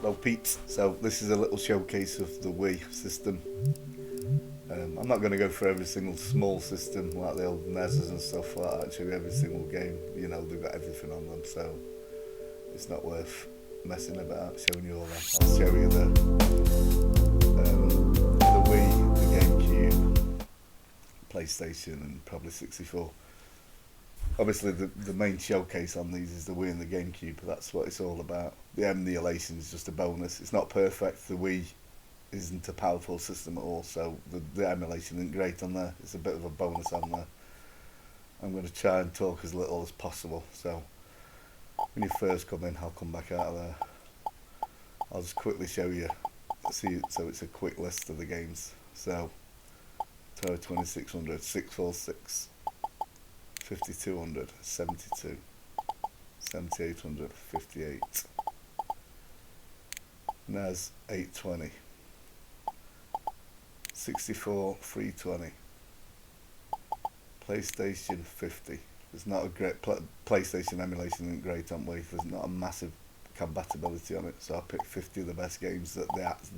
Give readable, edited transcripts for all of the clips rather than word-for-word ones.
Well, peeps, so this is a little showcase of the Wii system. I'm not going to go for every single small system like the old NESs and stuff like that. Actually, every single game, they've got everything on them, so it's not worth messing about showing you all that. I'll show you the Wii, the GameCube, PlayStation, and probably 64. Obviously, the main showcase on these is the Wii and the GameCube. That's what it's all about. The emulation is just a bonus. It's not perfect. The Wii isn't a powerful system at all, so the emulation isn't great on there. It's a bit of a bonus on there. I'm going to try and talk as little as possible. So when you first come in, I'll come back out of there. I'll just quickly show you. See, so it's a quick list of the games. So Atari 2600, 646, 5200, 72, 7800, 58, NES 820, 64 320, PlayStation 50. There's not a great PlayStation emulation isn't great on Wii. There's not a massive compatibility on it, so I picked 50 of the best games that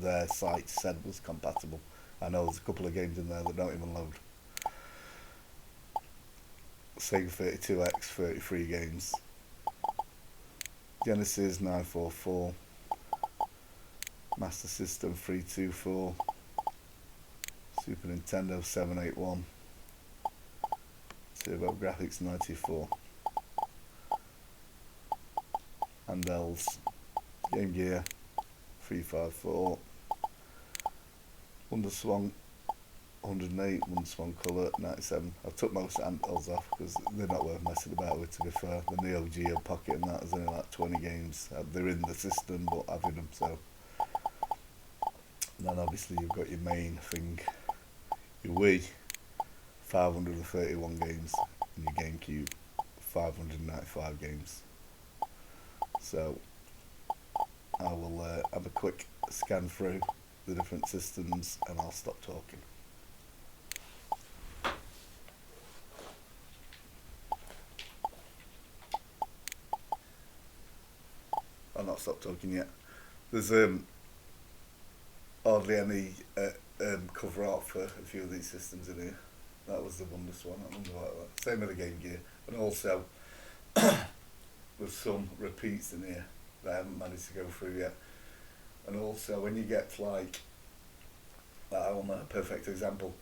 their site said was compatible. I know there's a couple of games in there that don't even load. Sega 32X, 33 games. Genesis 944, Master System 324, Super Nintendo 781, Turbo Graphics 94, Handhelds, Game Gear 354, Wonderswan 108, Wonderswan Colour 97. I took most handhelds off because they're not worth messing about with, to be fair. The Neo Geo Pocket and that, there's only like 20 games. They're in the system, but having them, so. And then obviously you've got your main thing, your Wii, 531 games, and your GameCube, 595 games. So I will have a quick scan through the different systems and I'll stop talking. I'll not stop talking yet. There's hardly any cover art for a few of these systems in here. That was the Wonders one. I wonder like that. Same with the Game Gear, and also with some repeats in here that I haven't managed to go through yet. And also when you get like that one, a perfect example,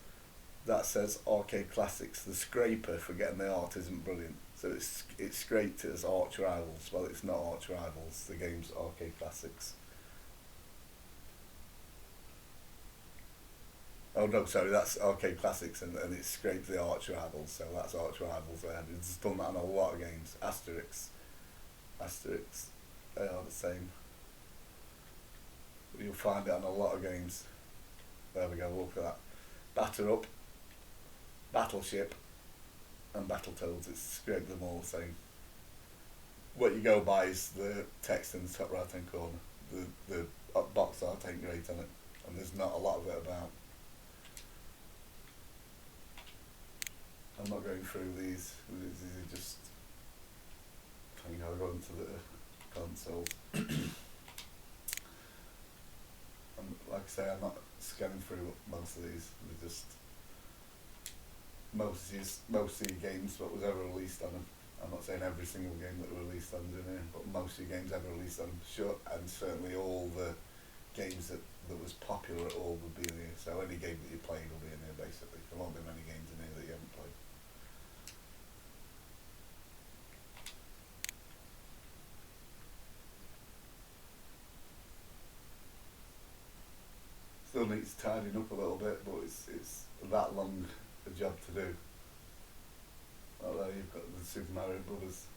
that says Arcade Classics. The scraper for getting the art isn't brilliant, so it's scraped it as Arch Rivals. Well, it's not Arch Rivals. The game's Arcade Classics. Oh no, sorry, that's Arcade Classics, and it scraped the Arch Rivals, so that's Arch Rivals there. It's done that on a lot of games. Asterix, they are the same. You'll find it on a lot of games. There we go, look at that. Batter Up, Battleship, and Battletoads, it's scraped them all the same. What you go by is the text in the top right hand corner. The box art ain't great on it, and there's not a lot of it about. I'm not going through these are just, I'll go into the consoles. And like I say, I'm not scanning through most of these, they're just most of your games what was ever released on them. I'm not saying every single game that were released on them in here, but most of your games ever released on them, sure, and certainly all the games that was popular at all would be in here. So any game that you played will be in here basically. There won't be many games in here that you haven't played. Still needs tidying up a little bit, but it's that long a job to do. Oh, there you've got the Super Mario Brothers.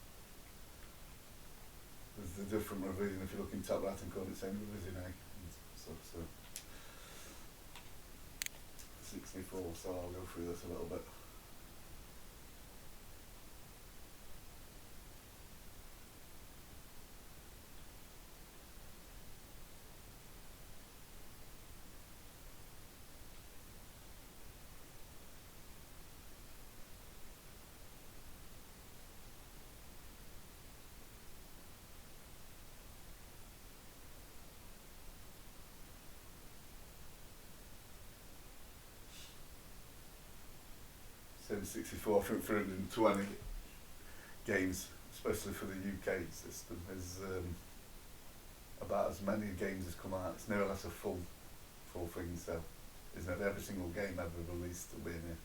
There's the different revision. If you look in top right and corner, it's saying revision A and stuff. So 64. So I'll go through this a little bit. in 64, I think 320 games, especially for the UK system, is about as many games as come out. It's nearly less a full thing, so isn't it? Every single game ever released will be in here.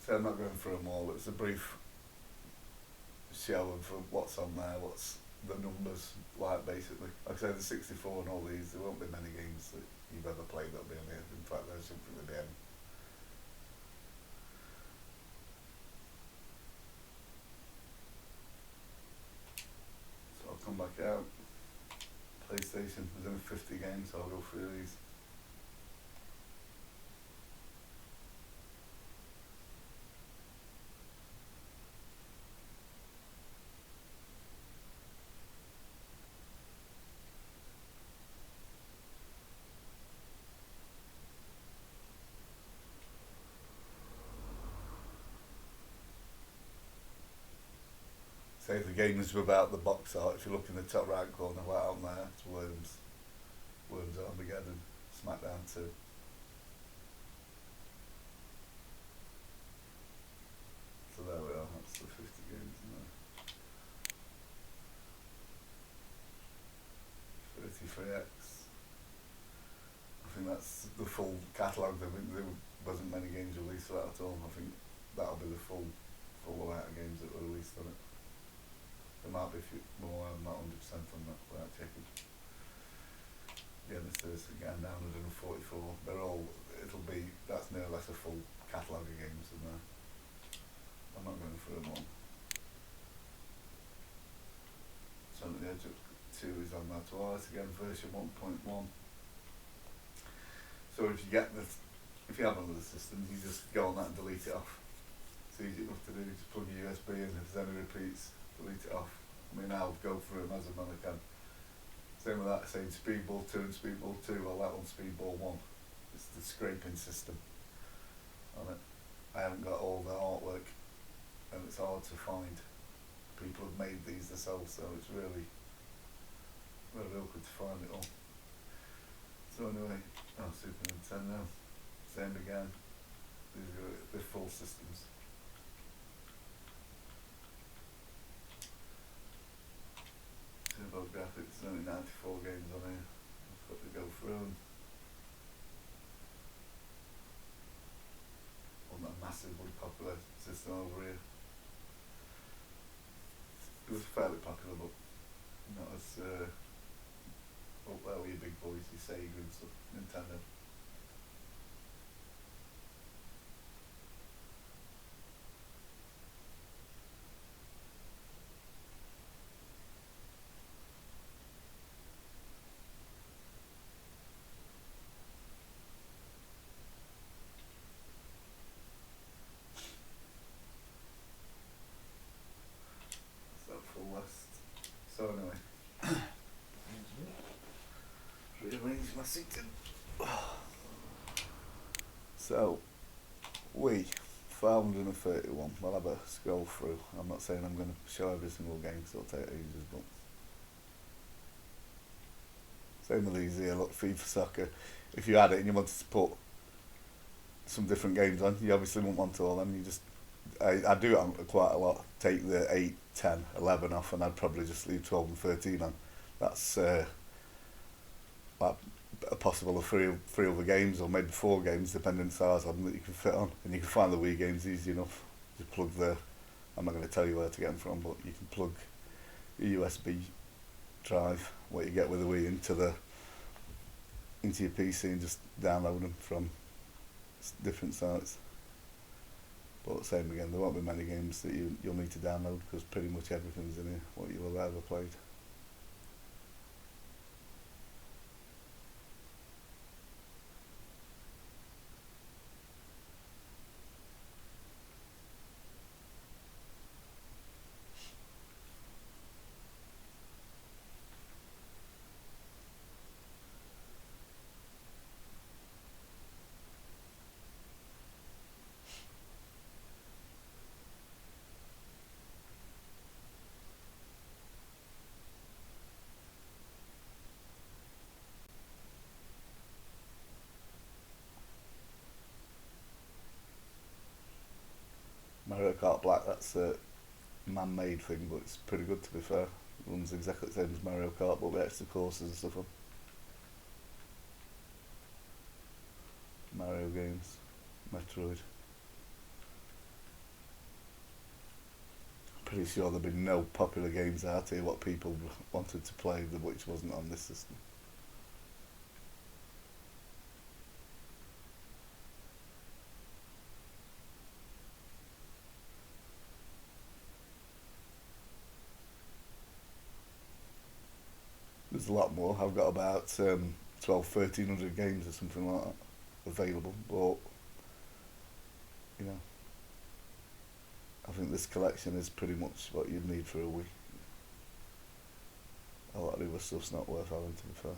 So I'm not going through them all. It's a brief show of what's on there, what's the numbers like basically. Like I say, the 64 and all these, there won't be many games that you've ever played that'll be on here. In fact, there's something to be on. So I'll come back out. PlayStation, there's only 50 games, so I'll go through these. Say the games without the box art, if you look in the top right corner, right on there, it's Worms. Worms Armageddon, Smackdown 2. So there we are, that's the 50 games in there. 33X. I think that's the full catalogue. I think there wasn't many games released for that at all. I think that'll be the full amount of games that were released on it. There might be a few more, I'm not 100% on that without checking. Yeah, this is again down 144. They're all, that's near less a full catalogue of games in there. I'm not going through them all. Sonic the Hedgehog 2 is on there twice, again version 1.1. So if you have one of the systems, you just go on that and delete it off. It's easy enough to do, just plug your USB in, if there's any repeats, delete it off. I mean, I'll go through them as and when I can. Same with that, saying Speedball 2 and Speedball 2, well that one's Speedball 1. It's the scraping system on it. I haven't got all the artwork and it's hard to find. People have made these themselves, so it's really awkward to find it all. So anyway, Super Nintendo, same again. These are the full systems. Turbo Graphics, there's only 94 games on here. I've got to go through them. On that massively popular system over here. It was fairly popular, but not as up there with your big boys, your Sega and stuff, Nintendo. So anyway, rearrange my seating. So, 531. We'll have a scroll through. I'm not saying I'm going to show every single game because it'll take ages, but same with these here. Look, FIFA Soccer. If you had it and you wanted to put some different games on, you obviously wouldn't want all them. You just I do it on quite a lot. Take the 8, 10, 11 off, and I'd probably just leave 12 and 13 on. That's like a possible of three other games, or maybe 4 games, depending on the size of them that you can fit on. And you can find the Wii games easy enough. Just plug I'm not going to tell you where to get them from, but you can plug your USB drive, what you get with the Wii, into your PC and just download them from different sites. But same again, there won't be many games that you'll need to download because pretty much everything's in here, what you'll have ever played. Mario Kart Black, that's a man-made thing, but it's pretty good to be fair. It runs exactly the same as Mario Kart, but with extra courses and stuff on. Mario games, Metroid. Pretty sure there've been no popular games out here what people wanted to play which wasn't on this system. There's a lot more. I've got about 1,1300 games or something like that available, but you know, I think this collection is pretty much what you'd need for a Wii. A lot of the other stuff's not worth having, to be fair.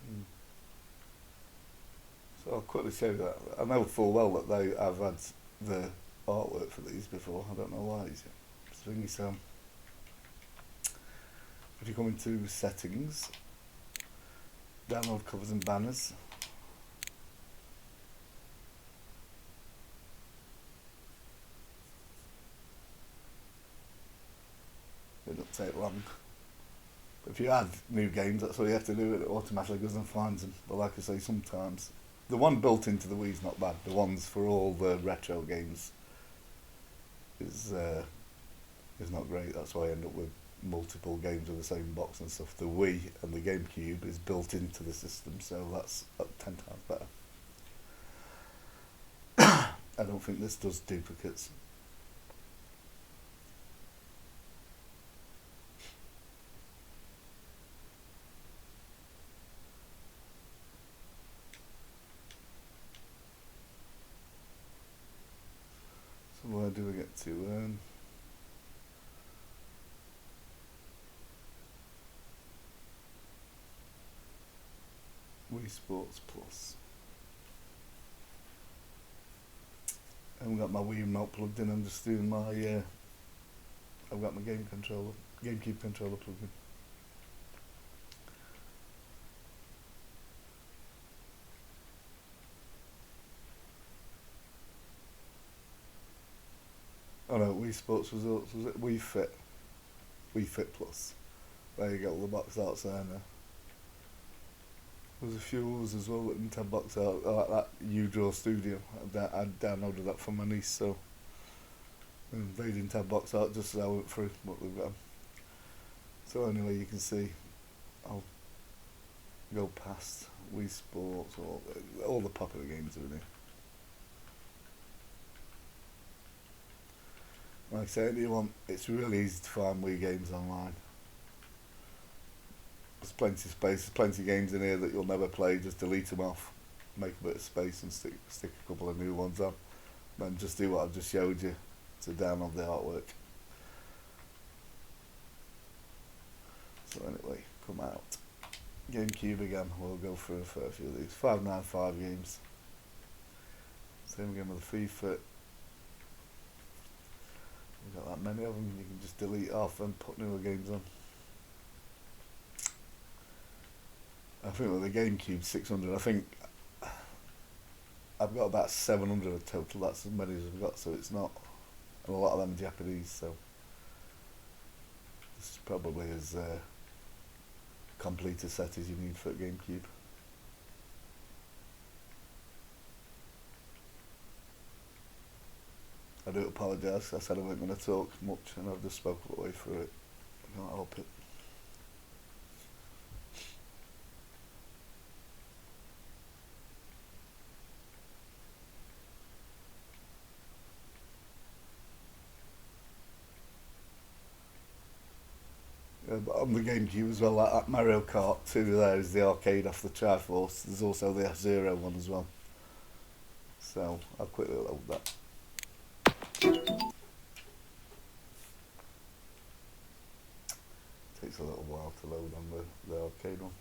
Mm. So I'll quickly show you that. I know full well that I've had the artwork for these before. I don't know why. It's thingy, so if you come into settings, download covers and banners, it don't take long. But if you add new games, that's all you have to do. It automatically goes and finds them. But like I say, sometimes the one built into the Wii's not bad. The ones for all the retro games is not great. That's why I end up with multiple games of the same box and stuff. The Wii and the GameCube is built into the system, so that's 10 times better. I don't think this does duplicates. So where do we get to? Wii Sports Plus. I haven't got my Wii remote plugged in. I'm just doing my. I've got my GameCube controller plugged in. Oh no, Wii Sports Results, was it Wii Fit? Wii Fit Plus. There you go, all the box arts there now. There's a few others as well that didn't have box art, like that U-Draw Studio. I downloaded that from my niece, so they didn't have box art just as I went through what they've got. So anyway, you can see, I'll go past Wii Sports, all the popular games are in here. Like I say, it's really easy to find Wii games online. There's plenty of space, there's plenty of games in here that you'll never play, just delete them off, make a bit of space and stick a couple of new ones on. Then just do what I've just showed you, to download the artwork. So anyway, come out. GameCube again, we'll go through a fair few of these. 595 games. Same again with the FIFA. We've got that many of them, you can just delete off and put newer games on. I think with the GameCube 600, I think I've got about 700 total, that's as many as I've got, so it's not, and a lot of them are Japanese, so this is probably as complete a set as you need for a GameCube. I do apologise, I said I wasn't going to talk much and I've just spoke all the way through it. I can't help it. But on the GameCube as well, like that Mario Kart 2 there is the arcade off the Triforce. There's also the F-Zero one as well. So I'll quickly load that. Takes a little while to load on the arcade one.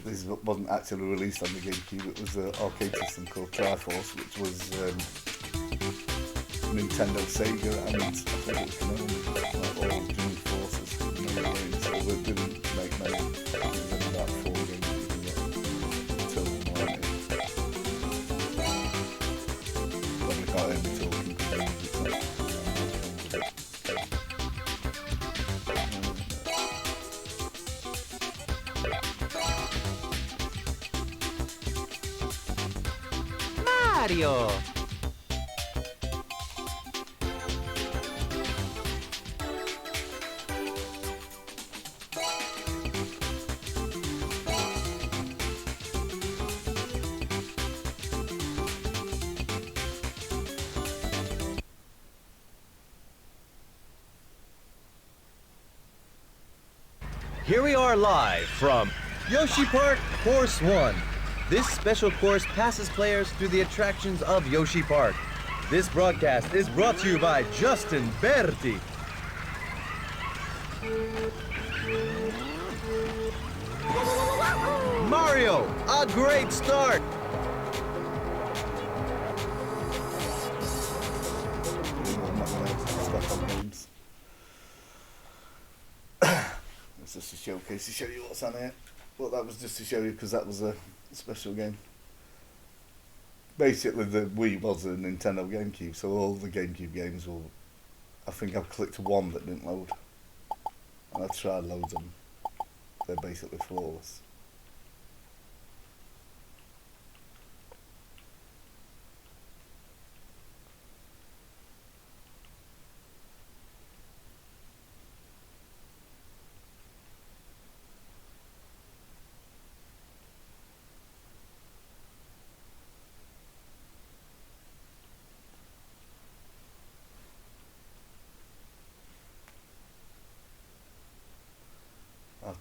This wasn't actually released on the GameCube, it was an arcade system called Triforce, which was Nintendo, Sega, and I think it was Konami, like all joint forces in the game, so we didn't make many. There was only about 4 games that you can get total market. Probably can't hear me talking because the music's not. Mario! Here we are live from Yoshi Park Course 1. This special course passes players through the attractions of Yoshi Park. This broadcast is brought to you by Justin Berti. Mario, a great start! It's just a showcase to show you what's on here. Well, that was just to show you because that was a special game. Basically, the Wii was a Nintendo GameCube, so all the GameCube games will. I think I've clicked one that didn't load, and I've tried loads of them. They're basically flawless.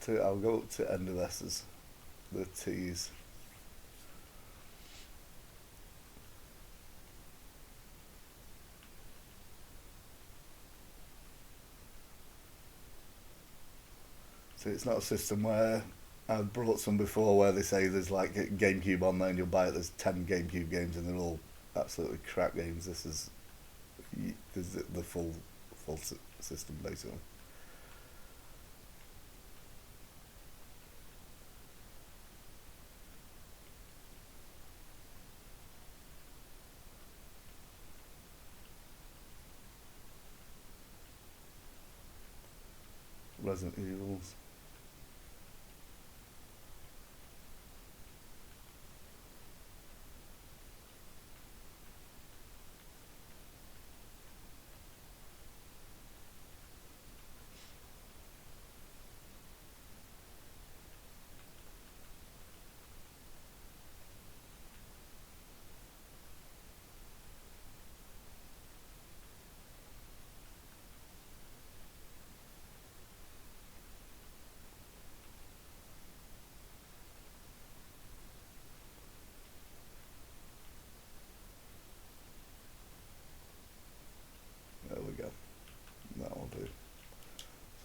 I'll go up to end of S's, the T's. So it's not a system where I've brought some before where they say there's like a GameCube on there and you'll buy it, there's 10 GameCube games and they're all absolutely crap games. This is the full system basically. Resident Evils.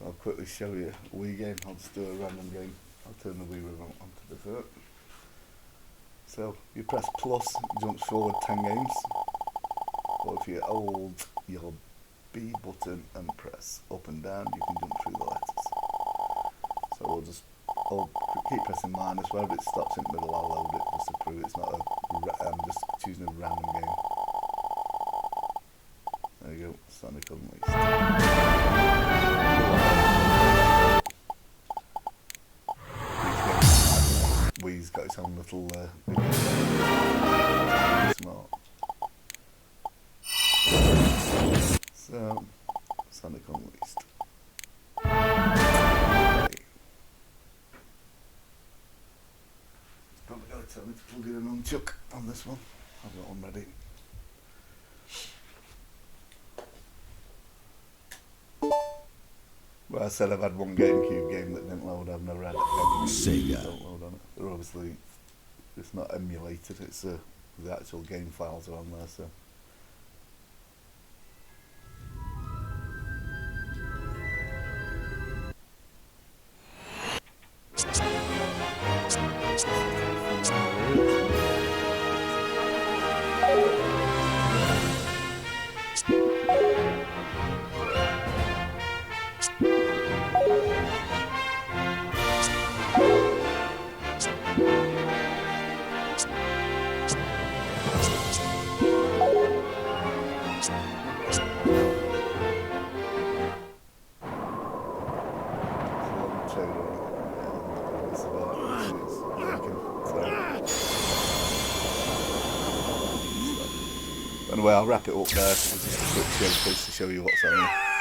So I'll quickly show you a Wii game. I'll just do a random game. I'll turn the Wii remote onto the vert. So you press plus, it jumps forward 10 games. Or if you hold your B button and press up and down, you can jump through the letters. So we'll just keep pressing minus. Wherever it stops in the middle, I'll load it just to prove it's not I'm just choosing a random game. There you go, Sonic Unleashed. Wii's got its own little video. Smart. So, Sonic Unleashed. Okay. It's probably going to tell me to plug in an nunchuck on this one. I've got one ready. Well, I said I've had one GameCube game that didn't load. I've never had any Sega that don't load on it. They're obviously, it's not emulated. It's the actual game files are on there. So. Anyway, I'll wrap it up there. It's just a quick showcase to show you what's on here.